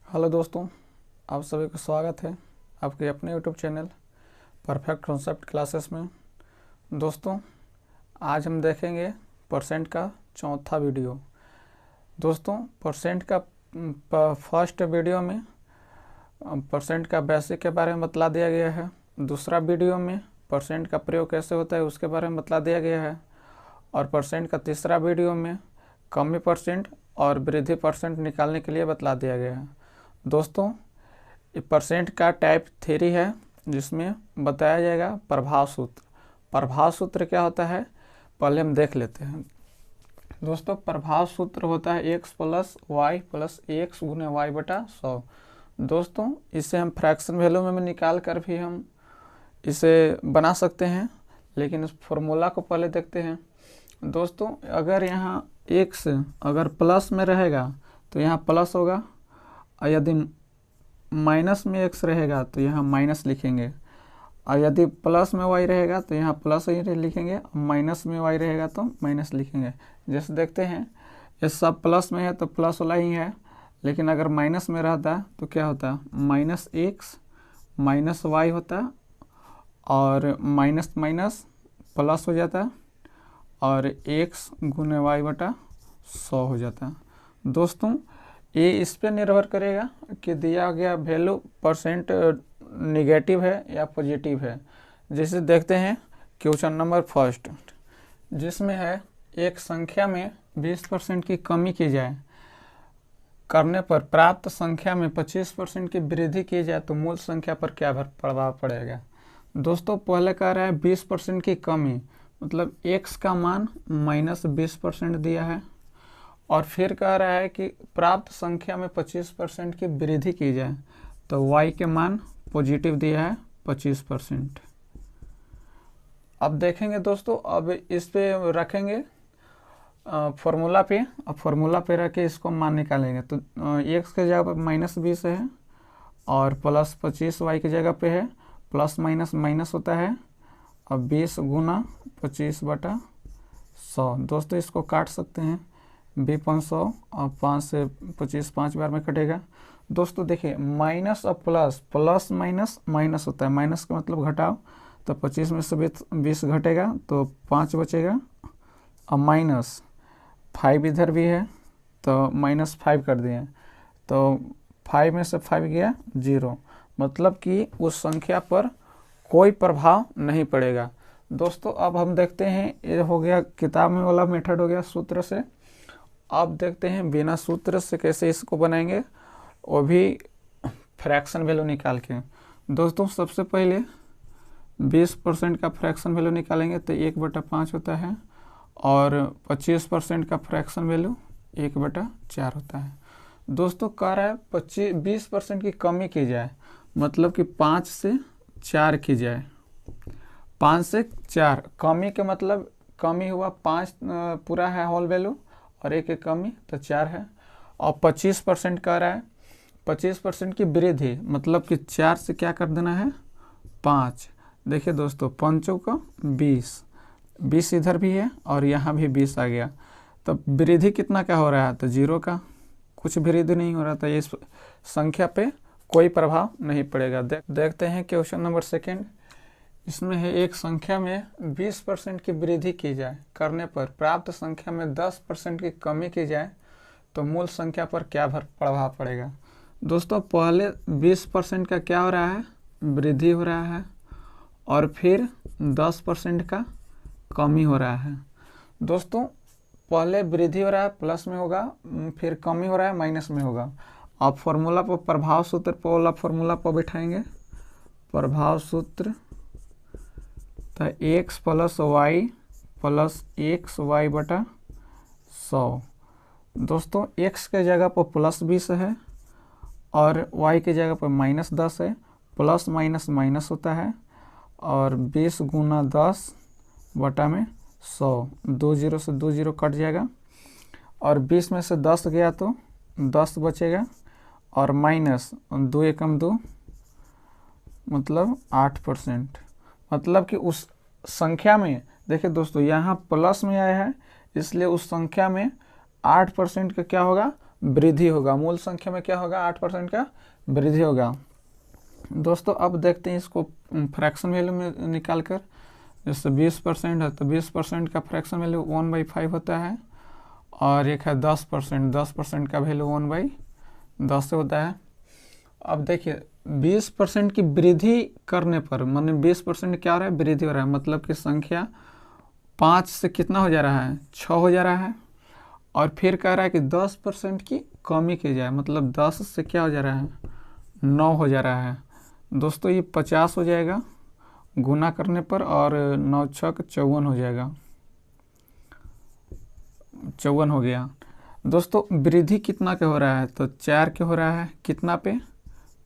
Hello दोस्तों, आप सभी का स्वागत है आपके अपने YouTube channel perfect concept classes में। दोस्तों, आज हम देखेंगे परसेंट का चौथा वीडियो। दोस्तों, परसेंट का फर्स्ट वीडियो में परसेंट का बेसिक के बारे में बतला दिया गया है। दूसरा वीडियो में परसेंट का प्रयोग कैसे होता है उसके बारे में बतला दिया गया है। और परसेंट का तीसरा वीडियो में कमी परसेंट और वृद्धि परसेंट निकालने के लिए बतला दिया गया है। दोस्तों, परसेंट का टाइप थ्री है जिसमें बताया जाएगा प्रभाव सूत्र। प्रभाव सूत्र क्या होता है पहले हम देख लेते हैं। दोस्तों, प्रभाव सूत्र होता है x plus y plus x गुने वाई बटा 100। दोस्तों, इसे हम फ्रैक्शन वैल्यू में निकाल कर भी हम इसे बना सकते हैं, लेकिन इस फॉर्मूला को पहले देखते हैं। दोस्तों, अगर यहाँ एक्स अगर प्लस में रहेगा तो यहाँ प्लस होगा, और यदि माइनस में एक्स रहेगा तो यहाँ माइनस लिखेंगे, और यदि प्लस में वाई रहेगा तो यहाँ प्लस ही लिखेंगे, और माइनस में वाई रहेगा तो माइनस लिखेंगे। जैसे देखते हैं ये सब प्लस में है तो प्लस वाला ही है, लेकिन अगर माइनस में रहता तो क्या होता, माइनस एक्स माइनस वाई होता, और माइनस माइनस प्लस हो जाता, और एक्स गुने वाई बटा 100 हो जाता। दोस्तों, ये इस पर निर्भर करेगा कि दिया गया वैल्यू परसेंट निगेटिव है या पॉजिटिव है। जैसे देखते हैं क्वेश्चन नंबर फर्स्ट, जिसमें है एक संख्या में 20% की कमी की जाए, करने पर प्राप्त संख्या में 25% की वृद्धि की जाए तो मूल संख्या पर क्या प्रभाव पड़ेगा। दोस्तों, पहले कह रहा है 20% की कमी, मतलब x का मान -20% दिया है, और फिर कह रहा है कि प्राप्त संख्या में 25% की वृद्धि की जाए तो y के मान पॉजिटिव दिया है 25%। अब देखेंगे दोस्तों, अब इस पे रखेंगे फॉर्मूला पे, अब फॉर्मूला पे रख के इसको मान निकालेंगे तो x के जगह पर -20 है और प्लस 25 y की जगह पे है, प्लस माइनस माइनस होता है, और 20 गुना 25 बटा 100। दोस्तों, इसको काट सकते हैं, 2/500 और 5 से 25 5 बार में कटेगा। दोस्तों देखिए, माइनस और प्लस, प्लस माइनस माइनस होता है, माइनस का मतलब घटाओ, तो 25 में से 20 घटेगा तो 5 बचेगा, और माइनस 5 इधर भी है तो -5 कर दिए, तो 5 में से 5 गया 0, मतलब कि उस संख्या पर कोई प्रभाव नहीं पड़ेगा। दोस्तों, अब हम देखते हैं, ये हो गया किताब में वाला मेथड हो गया सूत्र से। अब देखते हैं बिना सूत्र से कैसे इसको बनाएंगे, वो भी फ्रैक्शन वैल्यू निकाल के। दोस्तों, सबसे पहले 20% का फ्रैक्शन वैल्यू निकालेंगे तो 1/5 होता है, और 25% का फ्रैक्शन वैल्यू 1/4 होता है। दोस्तों, कह रहा है 20% की कमी की जाए, मतलब कि 5 से 4 की जाए, 5 से 4 कमी के मतलब कमी हुआ 5 पूरा है होल वैल्यू, और एक कमी तो 4 है। और 25% कह रहा है 25% की वृद्धि, मतलब कि 4 से क्या कर देना है 5। देखिए दोस्तों, 5 का 20 इधर भी है और यहाँ भी 20 आ गया, तो वृद्धि कितना का हो रहा है, तो 0 का, कुछ वृद्धि नहीं हो रहा था, ये संख्या पे कोई प्रभाव नहीं पड़ेगा। देखते हैं क्वेश्चन नंबर सेकेंड। इसमें है एक संख्या में 20% की वृद्धि की जाए, करने पर प्राप्त संख्या में 10% की कमी की जाए तो मूल संख्या पर क्या प्रभाव पड़ेगा। दोस्तों, पहले 20% का क्या हो रहा है, वृद्धि हो रहा है, और फिर 10% का कमी हो रहा है। दोस्तों, पहले वृद्धि हो रहा है प्लस में होगा, फिर कमी हो रहा है माइनस में होगा। अब फॉर्मूला पर प्रभाव सूत्र पर वाला फॉर्मूला पर बैठाएंगे, प्रभाव सूत्र तो x plus y plus x y बटा 100। दोस्तों, x के जगह पर प्लस 20 है और y के जगह पर -10 है, प्लस माइनस माइनस होता है, और 20 गुना 10 बटा में 100, 2 0 से 2 0 कट जाएगा, और 20 में से 10 गया तो 10 बचेगा, और माइनस 2 एकम 2 मतलब 8%, मतलब कि उस संख्या में, देखिए दोस्तों, यहाँ प्लस में आया है इसलिए उस संख्या में 8% का क्या होगा वृद्धि होगा। मूल संख्या में क्या होगा, 8% का वृद्धि होगा। दोस्तों अब देखते हैं इसको फ्रैक्शन वैल्यू में निकाल कर। जैसे 20% है तो 20% का फ्रैक्शन वैल्यू 1/5 होता है, और एक है 10%, 10% का वैल्यू 1/10 होता है। अब देखिए 20% की वृद्धि करने पर, माने 20% क्या हो रहा है, वृद्धि हो रहा है, मतलब कि संख्या 5 से कितना हो जा रहा है, 6 हो जा रहा है। और फिर कह रहा है कि 10% की कमी की जाए, मतलब 10 से क्या हो जा रहा है, 9 हो जा रहा है। दोस्तों ये 50 हो जाएगा गुना करने पर, और 9 छक 54 हो जाएगा, 54 हो गया। दोस्तों वृद्धि कितना के हो रहा है, तो 4 के हो रहा है, कितना पे,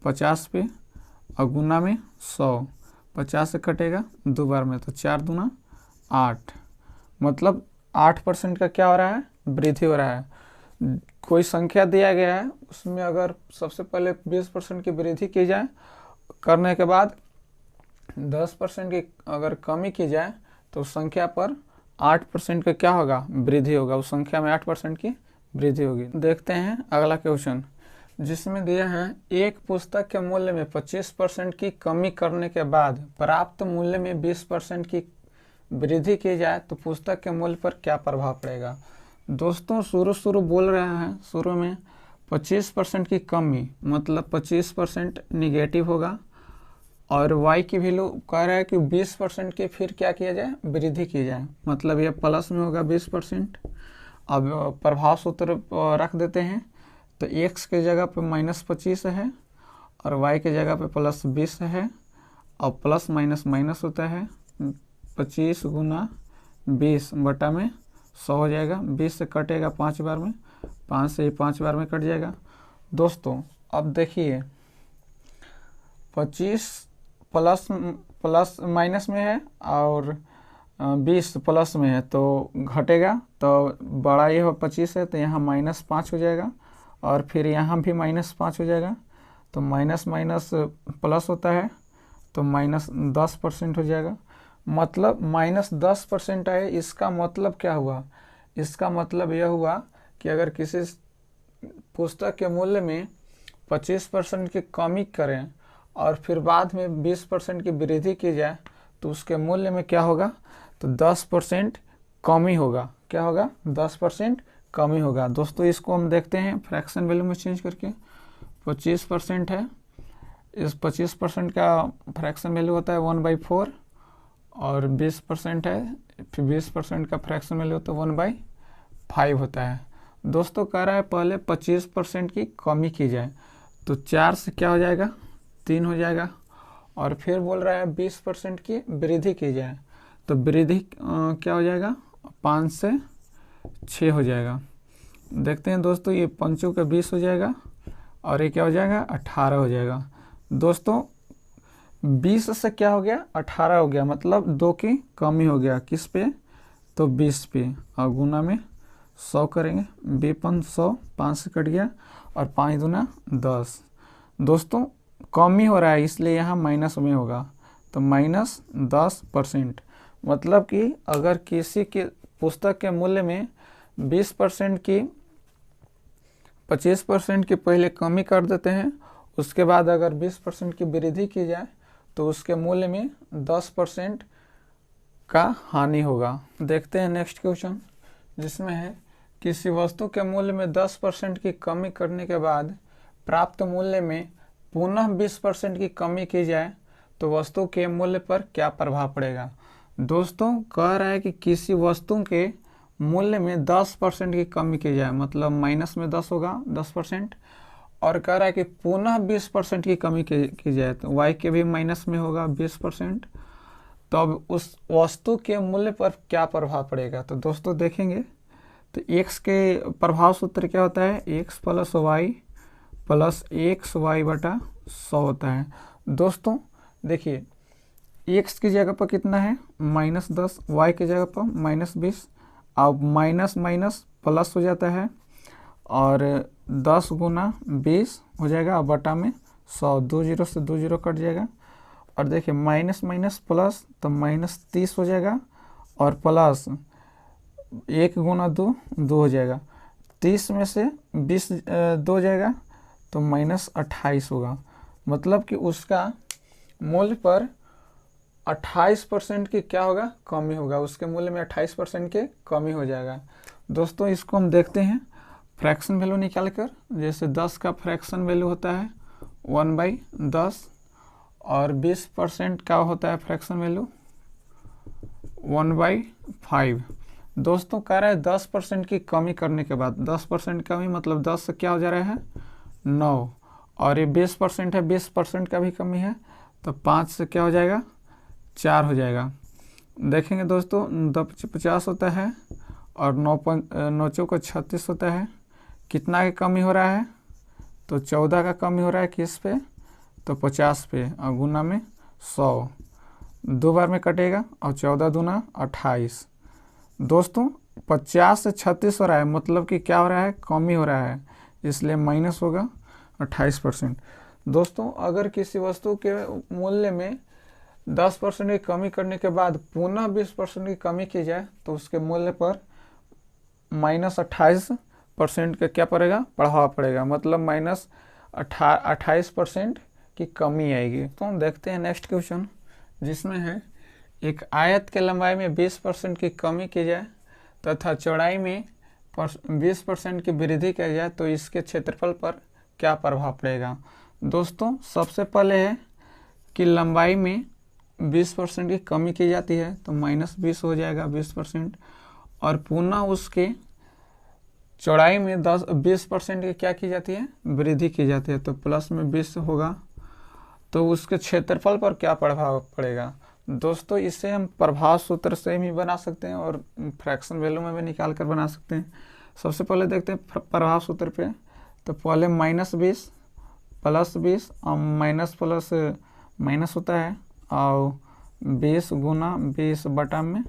50 पे, और गुना में 100, 50 से कटेगा 2 बार में, तो 4 दूना 8, मतलब 8% का क्या हो रहा है, वृद्धि हो रहा है। कोई संख्या दिया गया है, उसमें अगर सबसे पहले 20% की वृद्धि की जाए, करने के बाद 10% की अगर कमी की जाए, तो उस संख्या पर 8% का क्या होगा, वृद्धि होगा। उस संख्या में 8% की वृद्धि होगी। देखते हैं अगला क्वेश्चन, जिसमें दिया है एक पुस्तक के मूल्य में 25% की कमी करने के बाद प्राप्त मूल्य में 20% की वृद्धि की जाए तो पुस्तक के मूल्य पर क्या प्रभाव पड़ेगा। दोस्तों शुरू बोल रहे हैं, शुरू में 25% की कमी, मतलब 25% निगेटिव होगा, और y की वैल्यू कह रहा है कि 20% की फिर क्या किया जाए, वृद्धि की जाए, मतलब ये प्लस में होगा 20%। अब प्रभाव सूत्र रख देते हैं, तो x के जगह पे -25 है, और y के जगह पे +20 है, और प्लस माइनस माइनस होता है, 25 गुना 20 बटा में 100 हो जाएगा। 20 से कटेगा 5 बार में, 5 से 5 बार में कट जाएगा। दोस्तों अब देखिए 25 प्लस माइनस में है, और 20 प्लस में है, तो घटेगा, तो बड़ा ये 25 है, तो यहाँ -5 हो जाएगा, और फिर यहाँ भी -5 हो जाएगा, तो माइनस माइनस प्लस होता है, तो -10% हो जाएगा। मतलब -10% है। इसका मतलब क्या हुआ, इसका मतलब यह हुआ कि अगर किसी पुस्तक के मूल्य में 25% की कमी करें और फिर बाद में 20% की वृद्धि की जाए, तो उसके मूल्य में क्या होगा, तो 10% कमी होगा। क्या होगा, 10% कमी होगा। दोस्तों इसको हम देखते हैं फ्रैक्शन वैल्यू में चेंज करके। 25% है, इस 25% का फ्रैक्शन वैल्यू होता है 1/4, और 20% है, फिर 20% का फ्रैक्शन वैल्यू होता है 1/5 होता है। दोस्तों कह रहा है पहले 25% की कमी की जाए, तो 4 से क्या हो जाएगा, 3 हो जाएगा, और फिर बोल रहा है 20% की वृद्धि की जाए, तो वृद्धि क्या हो जाएगा, 5 से 6 हो जाएगा। देखते हैं दोस्तों, ये 5 का 20 हो जाएगा, और ये क्या हो जाएगा, 18 हो जाएगा। दोस्तों 20 से क्या हो गया, 18 हो गया, मतलब 2 की कमी हो गया, किस पे, तो 20 पे, और गुना में 100 करेंगे, 100, 5 से कट गया, और 5 दूना 10। दोस्तों कमी हो रहा है, इसलिए यहाँ माइनस में होगा, तो -10%। मतलब कि अगर किसी के पुस्तक के मूल्य में 20% की 25% की पहले कमी कर देते हैं, उसके बाद अगर 20% की वृद्धि की जाए, तो उसके मूल्य में 10% का हानि होगा। देखते हैं नेक्स्ट क्वेश्चन, जिसमें है किसी वस्तु के मूल्य में 10% की कमी करने के बाद प्राप्त मूल्य में पुनः 20% की कमी की जाए तो वस्तु के मूल्य पर क्या प्रभाव पड़ेगा। दोस्तों कह रहा है कि किसी वस्तु के मूल्य में 10% की कमी की जाए, मतलब माइनस में 10 होगा, 10%, और कह रहा है कि पुनः 20% की कमी की जाए, तो y के भी माइनस में होगा 20%, तो अब उस वस्तु के मूल्य पर क्या प्रभाव पड़ेगा। तो दोस्तों देखेंगे, तो x के प्रभाव सूत्र क्या होता है, x + y + xy बटा 100 होता है। दोस्तों देखिए x की जगह पर कितना है, -10, y की जगह पर -20, अब माइनस माइनस प्लस हो जाता है, और 10 गुना 20 हो जाएगा, और बटा में 100, 2 0 से 2 0 कट जाएगा, और देखिए माइनस माइनस प्लस, तो -30 हो जाएगा, और प्लस 1 गुना 2 2 हो जाएगा, 30 में से 20 दो जाएगा तो -28 होगा। मतलब कि उसका मूल्य पर 28% की क्या होगा, कमी होगा। उसके मूल्य में 28% के कमी हो जाएगा। दोस्तों इसको हम देखते हैं फ्रैक्शन वैल्यू निकाल कर। जैसे 10 का फ्रैक्शन वैल्यू होता है 1/10 और 20% का होता है फ्रैक्शन वैल्यू 1/5। दोस्तों कह रहा है 10% की कमी करने के बाद, 10% कमी मतलब 10 से क्या हो जा रहा है 9, और ये 20% है, 20% का भी कमी है तो 5 से क्या हो जाएगा 4 हो जाएगा। देखेंगे दोस्तों 50 होता है और 9 चौका 36 होता है। कितना की कमी हो रहा है तो 14 का कमी हो रहा है किस पे तो 50 पे, और गुना में 100, 2 बार में कटेगा और 14 दूना 28। दोस्तों 50 से 36 हो रहा है मतलब कि क्या हो रहा है, कमी हो रहा है, इसलिए माइनस होगा 28%। दोस्तों अगर किसी वस्तु के मूल्य में 10% की कमी करने के बाद पुनः 20% की कमी की जाए तो उसके मूल्य पर -28% का क्या पड़ेगा, प्रभाव पड़ेगा, मतलब -28% की कमी आएगी। तो हम देखते हैं नेक्स्ट क्वेश्चन, जिसमें है एक आयत के लंबाई में 20% की कमी की जाए तथा चौड़ाई में 20% की वृद्धि की जाए तो इसके क्षेत्रफल पर क्या प्रभाव पड़ेगा। दोस्तों सबसे पहले है कि लंबाई में 20% की कमी की जाती है तो -20 हो जाएगा 20%, और पुनः उसके चौड़ाई में 20% की क्या की जाती है, वृद्धि की जाती है तो प्लस में 20 होगा। तो उसके क्षेत्रफल पर क्या प्रभाव पड़ेगा। दोस्तों इसे हम प्रभाव सूत्र से भी बना सकते हैं और फ्रैक्शन वैल्यू में भी निकाल कर बना सकते हैं। सबसे पहले देखते हैं प्रभाव सूत्र पे। तो पहले -20 प्लस 20 और माइनस प्लस माइनस होता है और 20 गुना 20 बटा में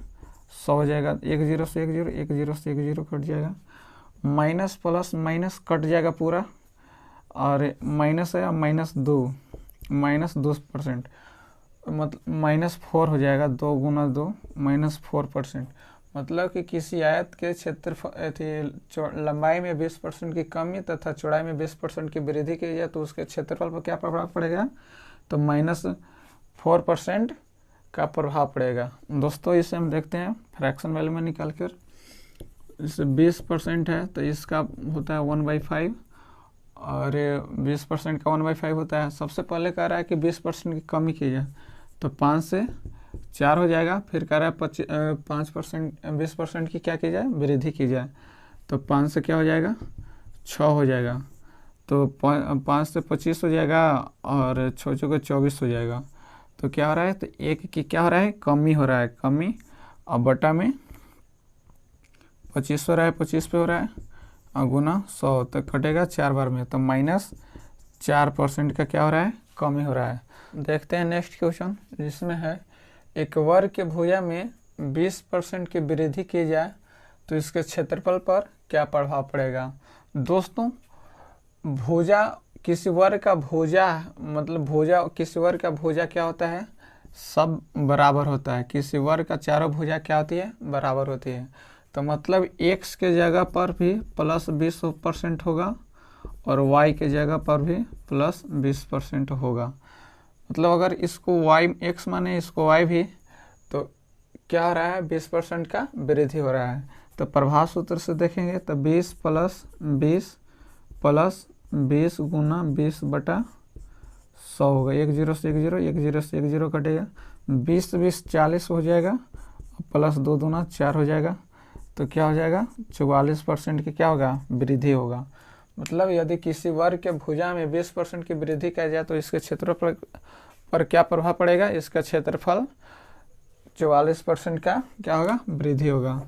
100 हो जाएगा। 1 0 से 1 0, 1 0 से 1 0 कट जाएगा, माइनस प्लस माइनस कट जाएगा पूरा, और माइनस है -2 -2%, मतलब -4 हो जाएगा। 2 गुना 2 -4%। मतलब कि किसी आयत के क्षेत्रफल लंबाई में 20% की कमी तथा चौड़ाई में 20% की वृद्धि की जाए तो उसके क्षेत्रफल पर क्या प्रभाव पड़ेगा तो -4% का प्रभाव पड़ेगा। दोस्तों इसे हम देखते हैं फ्रैक्शन वैल्यू में निकाल कर। जैसे 20% है तो इसका होता है 1/5 और 20% का 1/5 होता है। सबसे पहले कह रहा है कि 20% की कमी की जाए तो 5 से 4 हो जाएगा। फिर कह रहा है 5% 20% की क्या की जाए, वृद्धि की जाए तो 5 से क्या हो जाएगा 6 हो जाएगा। तो 5 से 25 हो जाएगा और 6 चौके 24 हो जाएगा। तो क्या हो रहा है तो 1 की क्या हो रहा है, कमी हो रहा है, कमी, और बटा में 25 हो रहा है, 25 पे हो रहा है, और गुना 100 तक कटेगा 4 बार में तो -4% का क्या हो रहा है, कमी हो रहा है। देखते हैं नेक्स्ट क्वेश्चन, जिसमें है एक वर्ग के भुजा में 20% की वृद्धि की जाए तो इसके क्षेत्रफल पर क्या प्रभाव पड़ेगा। दोस्तों भुजा किसी वर्ग का भुजा मतलब भुजा किसी वर्ग का भुजा क्या होता है, सब बराबर होता है। किसी वर्ग का चारों भुजा क्या होती है, बराबर होती है। तो मतलब x के जगह पर भी +20% होगा और y के जगह पर भी +20% होगा। मतलब अगर इसको y x माने इसको y भी, तो क्या हो रहा है 20% का वृद्धि हो रहा है। तो प्रभाव सूत्र से देखेंगे तो 20 + 20 + 20 गुना 20 बटा 100 होगा। 1 0 से 1 0, 1 0 से 1 0 कटेगा, 20 20 40 हो जाएगा, प्लस 2 दूना 4 हो जाएगा। तो क्या हो जाएगा 44% की क्या होगा, वृद्धि होगा। मतलब यदि किसी वर्ग के भुजा में 20% की वृद्धि की जाए तो इसके क्षेत्रफल पर क्या प्रभाव पड़ेगा, इसका क्षेत्रफल 44% का क्या होगा, वृद्धि होगा।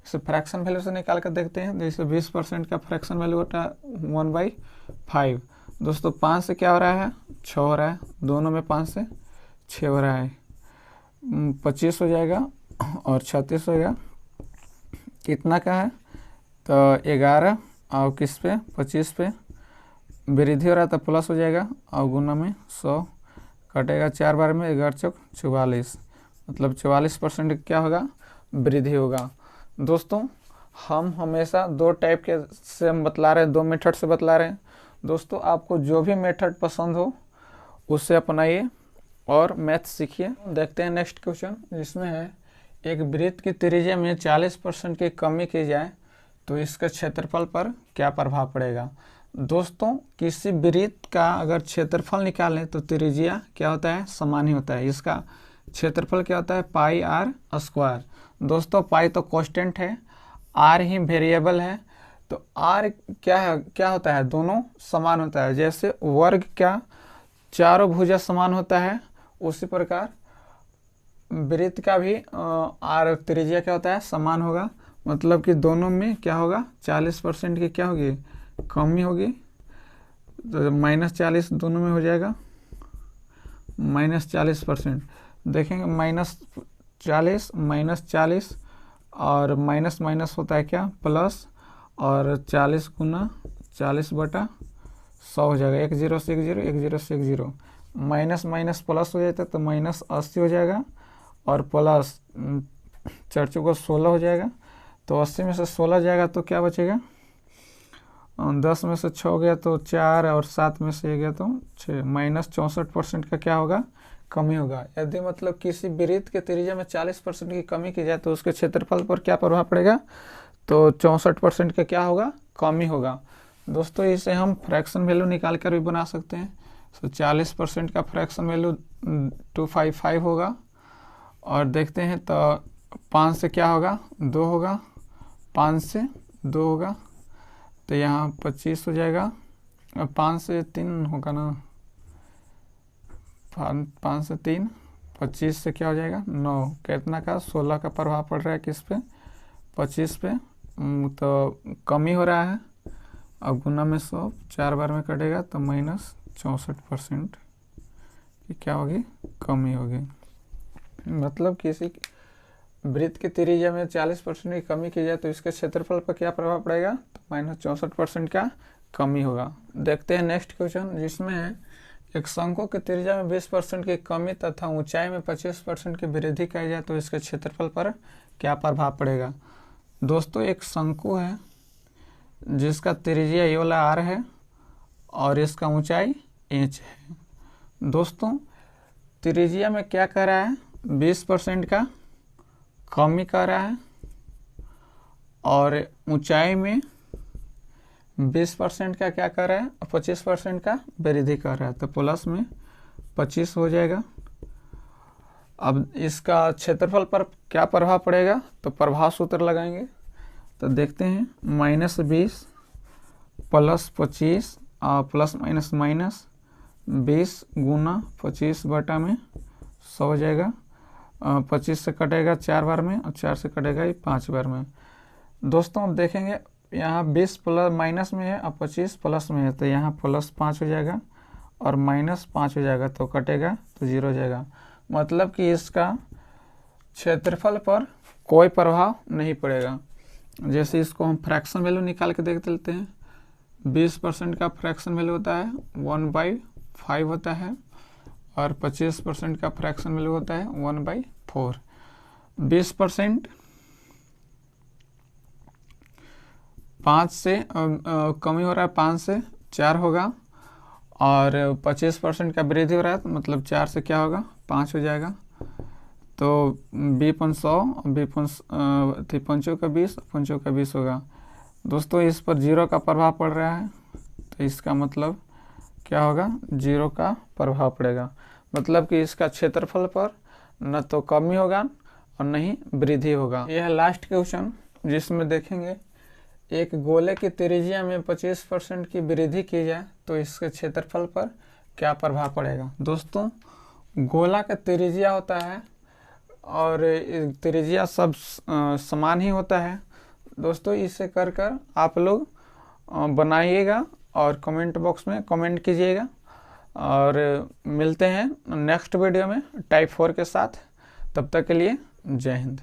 इसे फ्रैक्शन वैल्यू से निकाल कर देखते हैं। जैसे 20% का फ्रैक्शन वैल्यू होता है 1/5। दोस्तों 5 से क्या हो रहा है 6 हो रहा है, दोनों में 5 से 6 हो रहा है, 25 हो जाएगा और 36 होगा। कितना का है तो 11 और किस पे 25 पे वृद्धि हो रहा है तो प्लस हो जाएगा और गुना में 100 कटेगा 4 बार में, 11 चौक 44, मतलब 44% क्या होगा, वृद्धि होगा। दोस्तों हम हमेशा दो टाइप के से हम बतला रहे हैं, दो मेथड से बतला रहे हैं। दोस्तों आपको जो भी मेथड पसंद हो उससे अपनाइए और मैथ सीखिए। देखते हैं नेक्स्ट क्वेश्चन, जिसमें है एक वृत्त की त्रिज्या में 40% की कमी की जाए तो इसके क्षेत्रफल पर क्या प्रभाव पड़ेगा। दोस्तों किसी वृत्त का अगर क्षेत्रफल निकालें तो त्रिज्या क्या होता है, समान ही होता है। इसका क्षेत्रफल क्या होता है, पाई आर स्क्वायर। दोस्तों पाई तो कांस्टेंट है, आर ही वेरिएबल है, तो आर क्या है, क्या होता है, दोनों समान होता है। जैसे वर्ग क्या चारों भुजा समान होता है, उसी प्रकार वृत्त का भी आर त्रिज्या क्या होता है, समान होगा। मतलब कि दोनों में क्या होगा, 40% की क्या होगी, कमी होगी। तो -40 दोनों में हो जाएगा, -40%। देखेंगे -40 -40 और माइनस माइनस होता है क्या, प्लस, और 40 गुना 40/100 हो जाएगा। 1 0 से 1 0, 1 0 से 1 0, माइनस माइनस प्लस हो जाता है तो -80 हो जाएगा, और प्लस 4 को 16 हो जाएगा। तो 80 में से 16 जाएगा तो क्या बचेगा, 10 में से 6 गया तो 4, और 7 में से 1 गया तो 6, -64% का क्या होगा, कमी होगा। यदि मतलब किसी वृत्त के त्रिज्या में 40% की कमी की जाए तो उसके क्षेत्रफल पर क्या प्रभाव पड़ेगा, तो 64% का क्या होगा, कमी होगा। दोस्तों इसे हम फ्रैक्शन वैल्यू निकाल कर भी बना सकते हैं। तो 40% का फ्रैक्शन वैल्यू 255 होगा, और देखते हैं तो 5 से क्या होगा, 2 होगा, 5 से 2 होगा तो यहाँ 25 हो जाएगा, और 5 से 3 होगा ना, 5 से 3, 25 से क्या हो जाएगा, 9, कितना का, 16 का प्रभाव पड़ रहा है किस पे, 25 पे, तो कमी हो रहा है। अब गुना में 100 4 बार में कटेगा तो -64% की क्या होगी, कमी होगी। मतलब किसी वृत्त की त्रिज्या में 40% की कमी की जाए तो इसके क्षेत्रफल पर क्या प्रभाव पड़ेगा, तो -64% का कमी होगा। देखते हैं नेक्स्ट क्वेश्चन, जिसमें है एक शंकु की त्रिज्या में 20% की कमी तथा ऊंचाई में 25% की वृद्धि की जाए तो इसके क्षेत्रफल पर क्या प्रभाव पड़ेगा। दोस्तों एक शंकु है जिसका त्रिज्या ये वाला आर है और इसका ऊंचाई इंच है। दोस्तों त्रिज्या में क्या कर रहा है, 20% का कमी कर रहा है, और ऊंचाई में 20% का क्या कर रहा है, 25% का वृद्धि कर रहा है, तो प्लस में 25 हो जाएगा। अब इसका क्षेत्रफल पर क्या प्रभाव पड़ेगा, तो प्रभाव सूत्र लगाएंगे। तो देखते हैं -20 + 25 और प्लस माइनस माइनस 20 गुना 25/100 हो जाएगा। 25 से कटेगा 4 बार में, और 4 से कटेगा ये 5 बार में। दोस्तों अब देखेंगे यहाँ 20 प्लस माइनस में है और 25 प्लस में है, तो यहाँ +5 हो जाएगा और -5 हो जाएगा, तो कटेगा तो 0 हो जाएगा। मतलब कि इसका क्षेत्रफल पर कोई प्रभाव नहीं पड़ेगा। जैसे इसको हम फ्रैक्शन वैल्यू निकाल के देख लेते हैं। 20% का फ्रैक्शन वैल्यू होता है 1/5 होता है, और 25% का फ्रैक्शन वैल्यू होता है 1/4। 20% 5 से कमी हो रहा है, 5 से 4 होगा, और 25% का वृद्धि हो रहा है, तो मतलब 4 से क्या होगा, 5 हो जाएगा। तो 20 पंचों का 20 पंचों का 20 होगा। दोस्तों इस पर 0 का प्रभाव पड़ रहा है, तो इसका मतलब क्या होगा, 0 का प्रभाव पड़ेगा। मतलब कि इसका क्षेत्रफल पर न तो कमी होगा और न ही वृद्धि होगा। यह है लास्ट क्वेश्चन, जिसमें देखेंगे एक गोले की त्रिज्या में 25% की वृद्धि की जाए तो इसके क्षेत्रफल पर क्या प्रभाव पड़ेगा। दोस्तों गोला का त्रिज्या होता है और त्रिज्या सब समान ही होता है। दोस्तों इसे कर आप लोग बनाइएगा और कमेंट बॉक्स में कमेंट कीजिएगा, और मिलते हैं नेक्स्ट वीडियो में टाइप 4 के साथ। तब तक के लिए जय हिंद।